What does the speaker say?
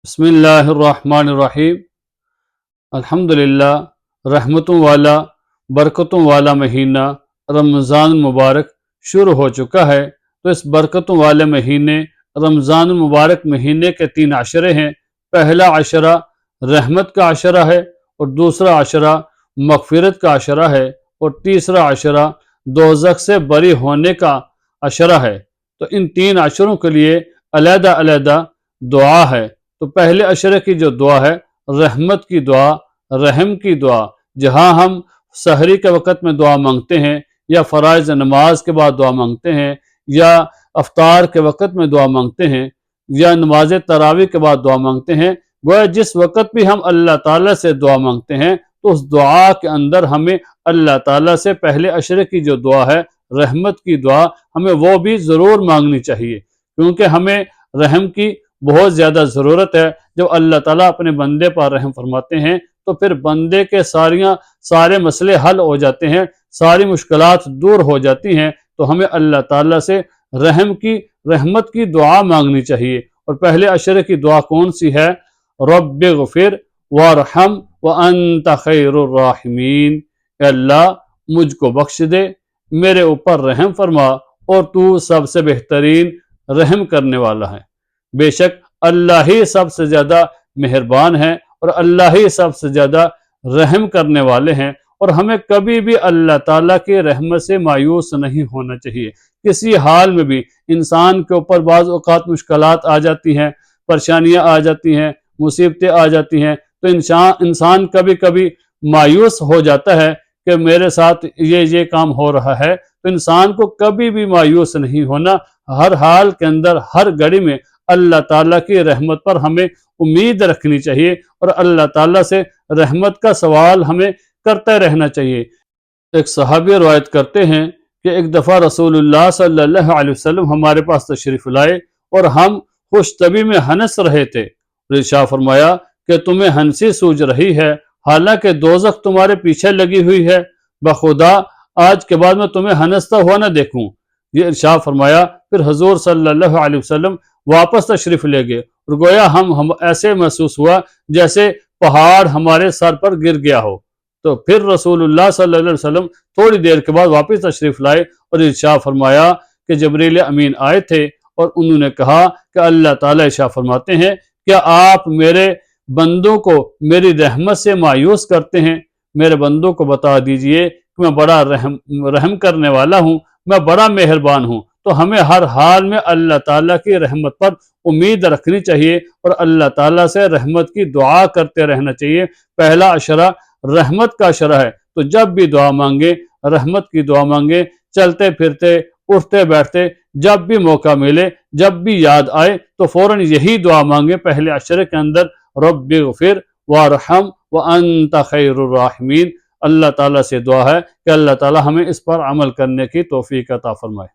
بسم اللہ الرحمن الرحیم۔ الحمدللہ، رحمتوں والا برکتوں والا مہینہ رمضان المبارک شروع ہو چکا ہے۔ تو اس برکتوں والے مہینے رمضان المبارک مہینے کے 3 عشرے ہیں۔ پہلا عشرہ رحمت کا عشرہ ہے، اور دوسرا عشرہ مغفرت کا عشرہ ہے، اور تیسرا عشرہ دوزخ سے بری ہونے کا عشرہ ہے۔ تو ان 3 عشروں کے لیے علیحدہ علیحدہ دعا ہے۔ تو پہلے عشرے کی جو دعا ہے رحمت کی دعا، رحم کی دعا، جہاں ہم سحری کے وقت میں دعا مانگتے ہیں، یا فرائض نماز کے بعد دعا مانگتے ہیں، یا افطار کے وقت میں دعا مانگتے ہیں، یا نماز تراویح کے بعد دعا مانگتے ہیں، گویا جس وقت بھی ہم اللہ تعالیٰ سے دعا مانگتے ہیں تو اس دعا کے اندر ہمیں اللہ تعالیٰ سے پہلے عشرے کی جو دعا ہے رحمت کی دعا، ہمیں وہ بھی ضرور مانگنی چاہیے، کیونکہ ہمیں رحم کی بہت زیادہ ضرورت ہے۔ جب اللہ تعالیٰ اپنے بندے پر رحم فرماتے ہیں تو پھر بندے کے سارے مسئلے حل ہو جاتے ہیں، ساری مشکلات دور ہو جاتی ہیں۔ تو ہمیں اللہ تعالیٰ سے رحمت کی دعا مانگنی چاہیے۔ اور پہلے عشرے کی دعا کون سی ہے؟ رب اغفر وارحم وانت خیر الراحمین، اے اللہ مجھ کو بخش دے، میرے اوپر رحم فرما، اور تو سب سے بہترین رحم کرنے والا ہے۔ بے شک اللہ ہی سب سے زیادہ مہربان ہے، اور اللہ ہی سب سے زیادہ رحم کرنے والے ہیں، اور ہمیں کبھی بھی اللہ تعالیٰ کی رحمت سے مایوس نہیں ہونا چاہیے۔ کسی حال میں بھی انسان کے اوپر بعض اوقات مشکلات آ جاتی ہیں، پریشانیاں آ جاتی ہیں، مصیبتیں آ جاتی ہیں، تو انسان کبھی کبھی مایوس ہو جاتا ہے کہ میرے ساتھ یہ کام ہو رہا ہے۔ تو انسان کو کبھی بھی مایوس نہیں ہونا، ہر حال کے اندر ہر گھڑی میں اللہ تعالیٰ کی رحمت پر ہمیں امید رکھنی چاہیے، اور اللہ تعالیٰ سے رحمت کا سوال ہمیں کرتے رہنا چاہیے۔ ایک صحابی روایت کرتے ہیں کہ ایک دفعہ رسول اللہ صلی اللہ علیہ وسلم ہمارے پاس تشریف لائے، اور ہم خوش طبی میں ہنس رہے تھے۔ ارشاد فرمایا کہ تمہیں ہنسی سوج رہی ہے، حالانکہ دوزخ تمہارے پیچھے لگی ہوئی ہے، بخدا آج کے بعد میں تمہیں ہنستا ہوا نہ دیکھوں۔ یہ ارشاد فرمایا۔ پھر حضور صلی اللہ علیہ وسلم واپس تشریف لے گئے، اور گویا ہم ایسے محسوس ہوا جیسے پہاڑ ہمارے سر پر گر گیا ہو۔ تو پھر رسول اللہ صلی اللہ علیہ وسلم تھوڑی دیر کے بعد واپس تشریف لائے، اور ارشاد فرمایا کہ جبریل امین آئے تھے، اور انہوں نے کہا کہ اللہ تعالیٰ ارشاد فرماتے ہیں کیا آپ میرے بندوں کو میری رحمت سے مایوس کرتے ہیں؟ میرے بندوں کو بتا دیجئے کہ میں بڑا رحم کرنے والا ہوں، میں بڑا مہربان ہوں۔ تو ہمیں ہر حال میں اللہ تعالیٰ کی رحمت پر امید رکھنی چاہیے، اور اللہ تعالیٰ سے رحمت کی دعا کرتے رہنا چاہیے۔ پہلا عشرہ رحمت کا عشرہ ہے، تو جب بھی دعا مانگے رحمت کی دعا مانگے، چلتے پھرتے اٹھتے بیٹھتے، جب بھی موقع ملے، جب بھی یاد آئے تو فوراً یہی دعا مانگے پہلے عشرے کے اندر، رب اغفر وارحم وانت خیر الراحمین۔ اللہ تعالیٰ سے دعا ہے کہ اللہ تعالیٰ ہمیں اس پر عمل کرنے کی توفیق عطا فرمائے۔